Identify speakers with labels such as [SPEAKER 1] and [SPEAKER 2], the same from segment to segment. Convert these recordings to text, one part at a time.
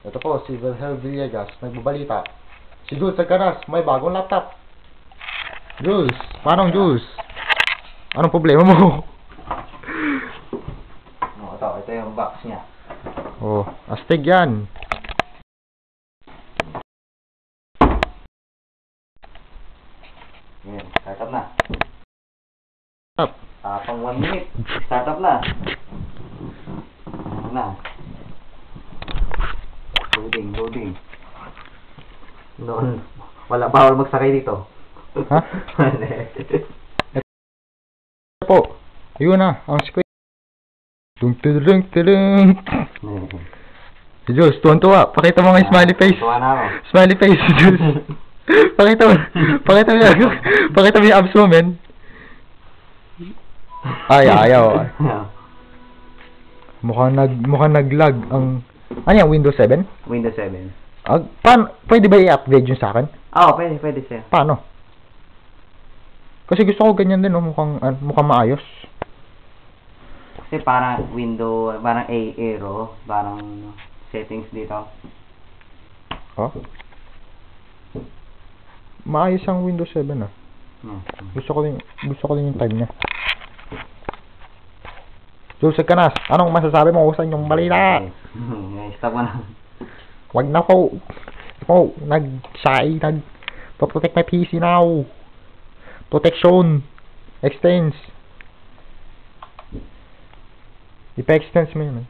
[SPEAKER 1] Ito po, si Virgil Villegas, nagbabalita. Si Jules Sagcanas, may bagong laptop. Jules, paano Jules? Anong problema mo?
[SPEAKER 2] Ito yung box niya.
[SPEAKER 1] Oh, astig yan.
[SPEAKER 2] Yan, start up na.
[SPEAKER 1] Up.
[SPEAKER 2] Pang 1 minute. Start up na. Ano na. Loading. Noon, wala bawal magsakay dito.
[SPEAKER 1] Ha? Ito po. Ayun na, ang screen. Tung. Si Jules, tuwan-tuwa. Pakita mo nga yung smiley face.
[SPEAKER 2] Tuwa na ako.
[SPEAKER 1] Smiley face, si Jules. Pakita mo yung abs mo, men. Ay, ayaw. Mukhang nag-lag ang... Ano yan, Windows 7?
[SPEAKER 2] Windows 7.
[SPEAKER 1] Pwede ba i-upgrade yun sa akin?
[SPEAKER 2] Oo, pwede sir.
[SPEAKER 1] Paano? Kasi gusto ko ganyan din, no? Mukhang maayos.
[SPEAKER 2] Kasi parang parang Aero, parang settings dito.
[SPEAKER 1] Oh? Maayos ang Windows 7, ah. Gusto ko din yung time niya. Jules Sagcanas, anong masasabi mo sa inyong balita?
[SPEAKER 2] Stop mo na.
[SPEAKER 1] Wag na po. Protect my PC now. Protection. Extends. Ipa-extends mo yun.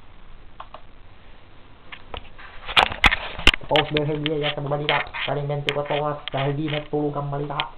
[SPEAKER 1] Tapos dahil yaya sa balita. Kaling 24 oras dahil di natulog ang balita.